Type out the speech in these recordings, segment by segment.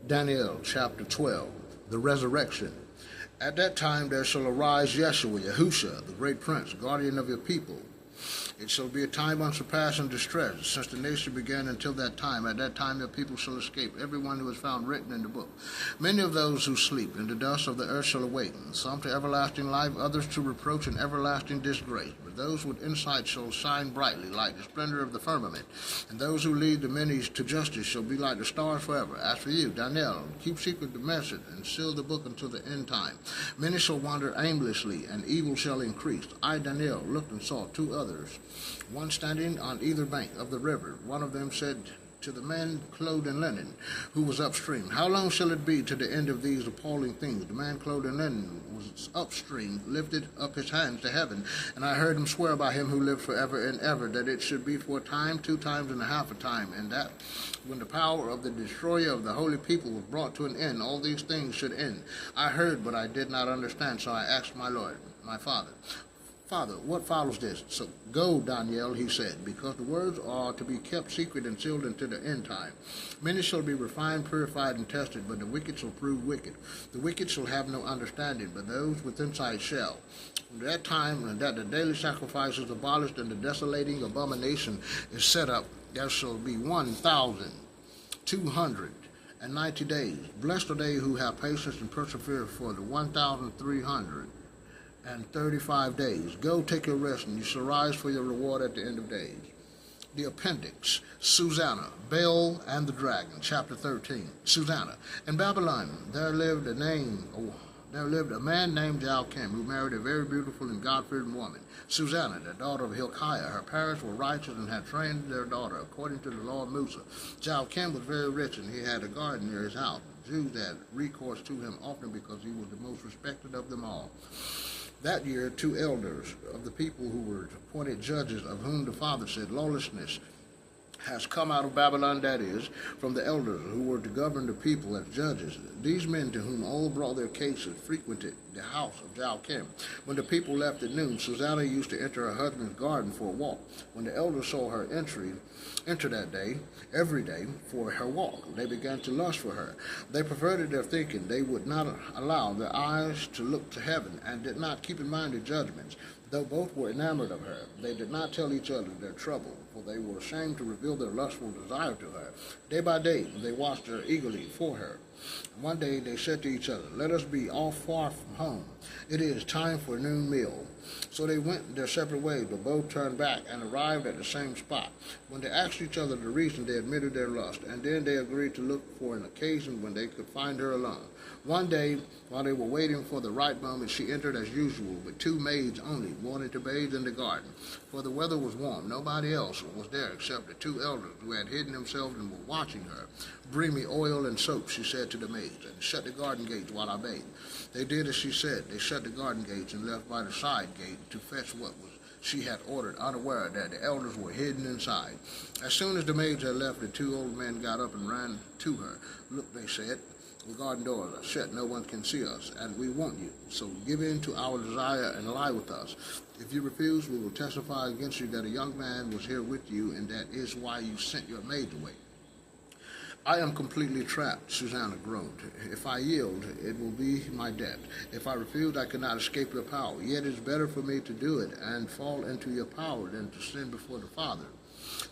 Daniel chapter 12, the resurrection. At that time there shall arise Yeshua, Yahusha, the great prince, guardian of your people. It shall be a time unsurpassed in distress, since the nation began until that time. At that time your people shall escape, everyone who is found written in the book. Many of those who sleep in the dust of the earth shall awaken, some to everlasting life, others to reproach and everlasting disgrace. But those with insight shall shine brightly, like the splendor of the firmament, and those who lead the many to justice shall be like the stars forever. As for you, Daniel, keep secret the message, and seal the book until the end time. Many shall wander aimlessly, and evil shall increase. I, Daniel, looked and saw two others, one standing on either bank of the river. One of them said to the man clothed in linen, who was upstream, how long shall it be to the end of these appalling things? The man clothed in linen was upstream, lifted up his hands to heaven, and I heard him swear by him who lived forever and ever, that it should be for a time, 2 times and a half a time, and that when the power of the destroyer of the holy people was brought to an end, all these things should end. I heard, but I did not understand, so I asked my Lord, my Father, Father, what follows this? So go, Daniel, he said, because the words are to be kept secret and sealed until the end time. Many shall be refined, purified, and tested, but the wicked shall prove wicked. The wicked shall have no understanding, but those with insight shall. From that time, when that the daily sacrifice is abolished and the desolating abomination is set up, there shall be 1,290 days. Blessed are they who have patience and persevere for the 1,335 days. Go, take your rest, and you shall rise for your reward at the end of days. The appendix, Susanna, Baal and the Dragon, chapter 13. Susanna. In Babylon there lived a man named Joachim, who married a very beautiful and God-fearing woman, Susanna, the daughter of Hilkiah. Her parents were righteous and had trained their daughter according to the law of Musa. Joachim was very rich, and he had a garden near his house. Jews had recourse to him often because he was the most respected of them all. That year, 2 elders of the people who were appointed judges, of whom the father said, lawlessness has come out of Babylon, that is, from the elders who were to govern the people as judges. These men, to whom all brought their cases, frequented the house of Joachim. When the people left at noon, Susanna used to enter her husband's garden for a walk. When the elders saw her enter that day, every day, for her walk, they began to lust for her. They perverted their thinking. They would not allow their eyes to look to heaven, and did not keep in mind the judgments. Though both were enamored of her, they did not tell each other their trouble, for they were ashamed to reveal their lustful desire to her. Day by day they watched her eagerly for her. One day they said to each other, let us be off far from home. It is time for a noon meal. So they went their separate ways, but both turned back and arrived at the same spot. When they asked each other the reason, they admitted their lust, and then they agreed to look for an occasion when they could find her alone. One day, while they were waiting for the right moment, she entered as usual, with 2 maids only, wanting to bathe in the garden. For the weather was warm. Nobody else was there except the 2 elders who had hidden themselves and were watching her. Bring me oil and soap, she said to the maids, and shut the garden gates while I bathe. They did as she said. They shut the garden gates and left by the side gate to fetch what she had ordered, unaware that the elders were hidden inside. As soon as the maids had left, the 2 old men got up and ran to her. Look, they said, the garden doors are shut, no one can see us, and we want you. So give in to our desire and lie with us. If you refuse, we will testify against you that a young man was here with you, and that is why you sent your maids away. I am completely trapped, Susanna groaned. If I yield, it will be my death. If I refuse, I cannot escape your power. Yet it is better for me to do it and fall into your power than to sin before the Father.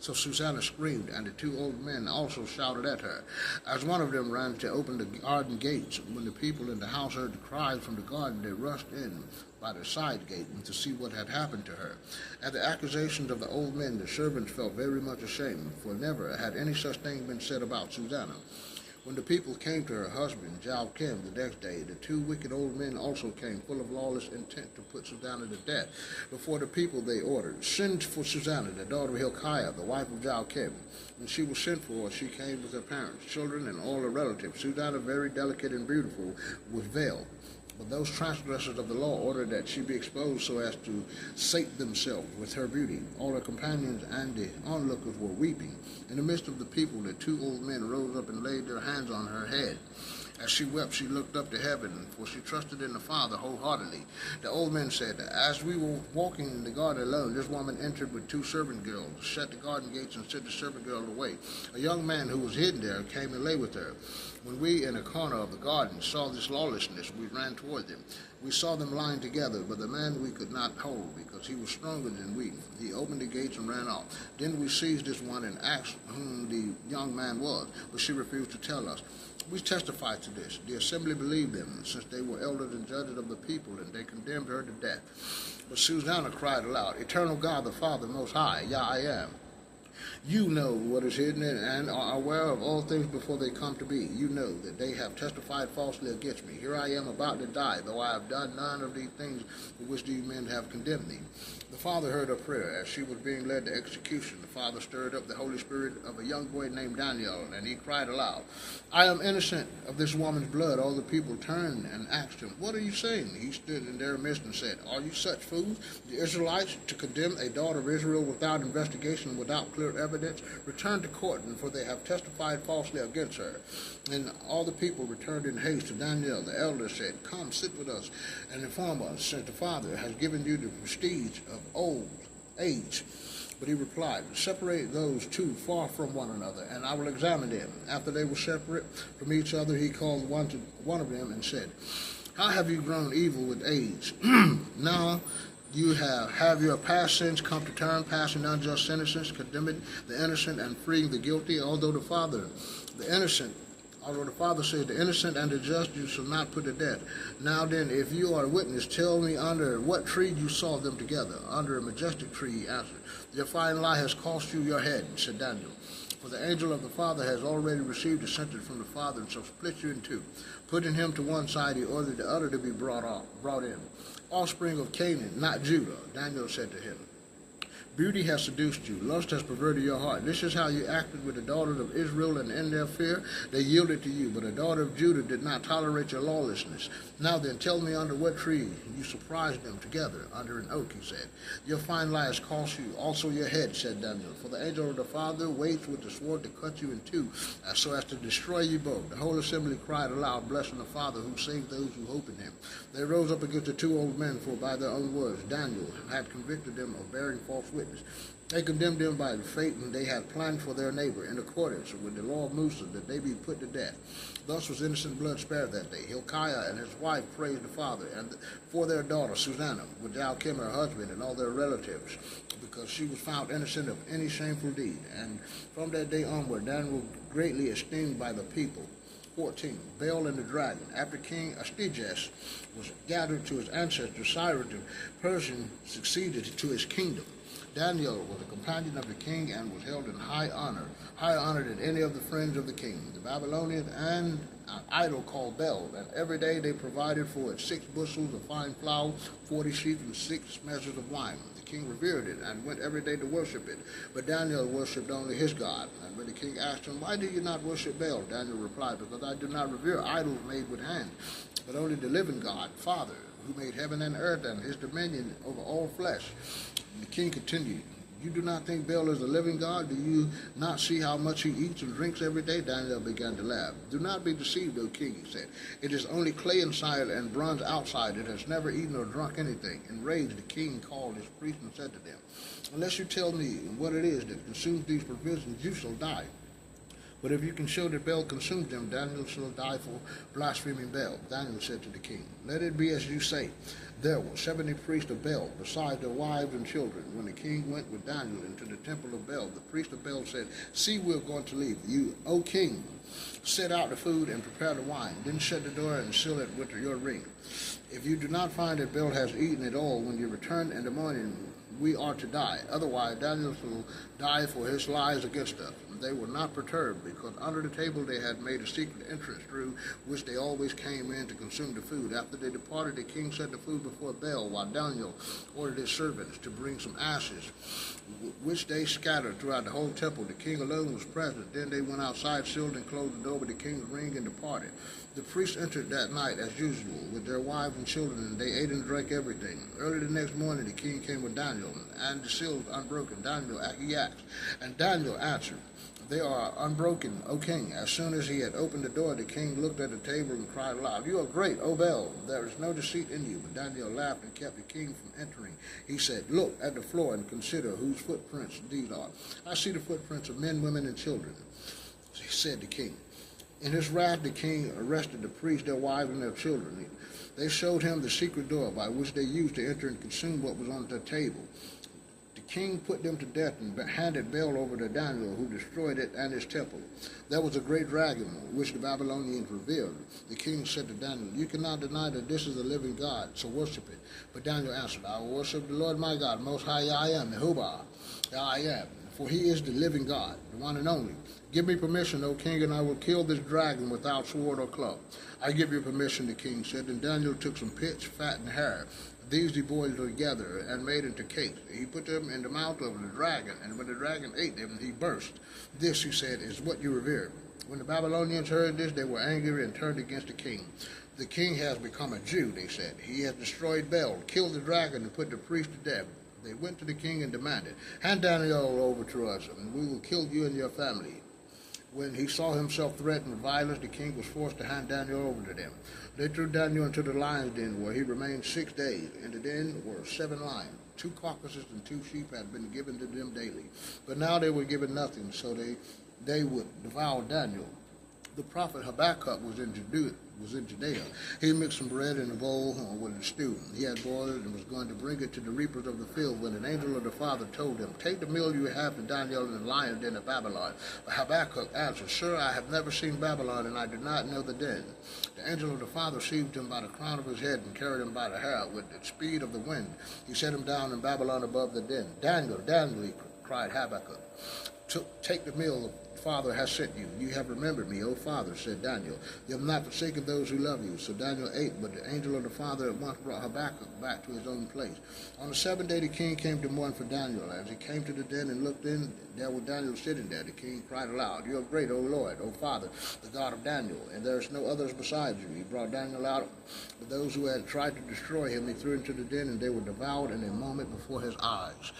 So Susanna screamed, and the 2 old men also shouted at her. As one of them ran to open the garden gates, when the people in the house heard the cries from the garden, they rushed in by the side gate to see what had happened to her. At the accusations of the old men, the servants felt very much ashamed, for never had any such thing been said about Susanna. When the people came to her husband, Joachim, the next day, the 2 wicked old men also came, full of lawless intent to put Susanna to death. Before the people they ordered, send for Susanna, the daughter of Hilkiah, the wife of Joachim. When she was sent for, she came with her parents, children, and all her relatives. Susanna, very delicate and beautiful, was veiled. But those transgressors of the law ordered that she be exposed so as to sate themselves with her beauty. All her companions and the onlookers were weeping. In the midst of the people, the 2 old men rose up and laid their hands on her head. As she wept, she looked up to heaven, for she trusted in the Father wholeheartedly. The old men said, As we were walking in the garden alone, this woman entered with 2 servant girls, shut the garden gates, and sent the servant girl away. A young man who was hidden there came and lay with her. When we, in a corner of the garden, saw this lawlessness, we ran toward them. We saw them lying together, but the man we could not hold, because he was stronger than we. He opened the gates and ran off. Then we seized this one and asked whom the young man was, but she refused to tell us. We testify to this. The assembly believed them, since they were elders and judges of the people, and they condemned her to death. But Susanna cried aloud, Eternal God, the Father Most High, Yah I am. You know what is hidden and are aware of all things before they come to be. You know that they have testified falsely against me. Here I am about to die, though I have done none of these things for which these men have condemned me. The Father heard her prayer. As she was being led to execution, the Father stirred up the Holy Spirit of a young boy named Daniel, and he cried aloud, I am innocent of this woman's blood. All the people turned and asked him, What are you saying? He stood in their midst and said, Are you such fools, the Israelites, to condemn a daughter of Israel without investigation, without clear evidence? Return to court, for they have testified falsely against her. And all the people returned in haste to Daniel. The elder said, Come, sit with us and inform us, since the Father has given you the prestige of old age. But he replied, Separate those 2 far from one another, and I will examine them. After they were separate from each other, he called one of them and said, How have you grown evil with age? Now you have your past sins come to term, passing unjust sentences, condemning the innocent and freeing the guilty, although the Father says, the innocent and the just you shall not put to death. Now then, if you are a witness, tell me under what tree you saw them together. Under a majestic tree, he answered. Your fine lie has cost you your head, said Daniel. For the angel of the Father has already received a sentence from the Father, and shall split you in 2. Putting him to one side, he ordered the other to be brought in. Offspring of Canaan, not Judah, Daniel said to him. Beauty has seduced you. Lust has perverted your heart. This is how you acted with the daughters of Israel, and in their fear they yielded to you. But the daughter of Judah did not tolerate your lawlessness. Now then, tell me under what tree you surprised them together. Under an oak, he said. Your fine lie has cost you also your head, said Daniel. For the angel of the Father waits with the sword to cut you in 2, so as to destroy you both. The whole assembly cried aloud, blessing the Father who saved those who hope in him. They rose up against the 2 old men, for by their own words Daniel had convicted them of bearing false witness. They condemned them by the fate they had planned for their neighbor, in accordance with the law of Musa, that they be put to death. Thus was innocent blood spared that day. Hilkiah and his wife praised the Father, and for their daughter Susanna, with Joachim her husband, and all their relatives, because she was found innocent of any shameful deed. And from that day onward, Daniel was greatly esteemed by the people. 14. Baal and the dragon. After King Astyages was gathered to his ancestor Cyrus the Persian succeeded to his kingdom. Daniel was a companion of the king and was held in higher honor than any of the friends of the king. The Babylonians and an idol called Bel, and every day they provided for it 6 bushels of fine flour, 40 sheep, and 6 measures of wine. The king revered it and went every day to worship it. But Daniel worshipped only his God. And when the king asked him, Why do you not worship Baal? Daniel replied, Because I do not revere idols made with hands, but only the living God, Father, who made heaven and earth and his dominion over all flesh. The king continued, You do not think Baal is a living God? Do you not see how much he eats and drinks every day? Daniel began to laugh. Do not be deceived, O king, he said. It is only clay inside and bronze outside. It has never eaten or drunk anything. Enraged, the king called his priests and said to them, Unless you tell me what it is that consumes these provisions, you shall die. But if you can show that Baal consumed them, Daniel shall die for blaspheming Baal. Daniel said to the king, Let it be as you say. There were 70 priests of Baal, besides their wives and children. When the king went with Daniel into the temple of Baal, the priest of Baal said, See, we're going to leave. You, O king, set out the food and prepare the wine. Then shut the door and seal it with your ring. If you do not find that Baal has eaten it all when you return in the morning, we are to die. Otherwise, Daniel shall die for his lies against us. They were not perturbed, because under the table they had made a secret entrance through which they always came in to consume the food. After they departed, the king set the food before Baal, while Daniel ordered his servants to bring some ashes, which they scattered throughout the whole temple. The king alone was present. Then they went outside, sealed and closed the door with the king's ring, and departed. The priests entered that night as usual with their wives and children, and they ate and drank everything. Early the next morning the king came with Daniel, and the seals unbroken. He asked, and Daniel answered, They are unbroken, O king. As soon as he had opened the door, the king looked at the table and cried aloud, You are great, O Bel. There is no deceit in you. But Daniel laughed and kept the king from entering. He said, Look at the floor and consider whose footprints these are. I see the footprints of men, women, and children, said the king. In his wrath, the king arrested the priests, their wives, and their children. They showed him the secret door by which they used to enter and consume what was on their table. The king put them to death and handed Bel over to Daniel, who destroyed it and its temple. There was a great dragon, which the Babylonians revered. The king said to Daniel, You cannot deny that this is the living God, so worship it. But Daniel answered, I will worship the Lord my God, most high I am, Jehovah, I am. For he is the living God, the one and only. Give me permission, O king, and I will kill this dragon without sword or club. I give you permission, the king said. And Daniel took some pitch, fat, and hair. These he boiled together and made into cakes. He put them in the mouth of the dragon, and when the dragon ate them, he burst. This, he said, is what you revere. When the Babylonians heard this, they were angry and turned against the king. The king has become a Jew, they said. He has destroyed Bel, killed the dragon, and put the priest to death. They went to the king and demanded, Hand Daniel over to us, and we will kill you and your family. When he saw himself threatened with violence, the king was forced to hand Daniel over to them. They threw Daniel into the lion's den, where he remained 6 days. In the den were 7 lions. 2 carcasses and 2 sheep had been given to them daily. But now they were given nothing, so they would devour Daniel. The prophet Habakkuk was in Judea. He mixed some bread in a bowl with a stew. He had boiled it and was going to bring it to the reapers of the field when an angel of the Father told him, Take the meal you have to Daniel in the lion's den of Babylon. But Habakkuk answered, Sir, I have never seen Babylon, and I do not know the den. The angel of the Father seized him by the crown of his head and carried him by the hair with the speed of the wind. He set him down in Babylon above the den. Daniel, Daniel, he cried Habakkuk. Take the meal the Father has sent you. You have remembered me, O Father, said Daniel. You have not forsaken those who love you. So Daniel ate, but the angel of the Father at once brought Habakkuk back to his own place. On the 7th day the king came to mourn for Daniel. As he came to the den and looked in, there was Daniel sitting there. The king cried aloud, You are great, O Lord, O Father, the God of Daniel, and there is no others besides you. He brought Daniel out, but those who had tried to destroy him he threw into the den, and they were devoured in a moment before his eyes.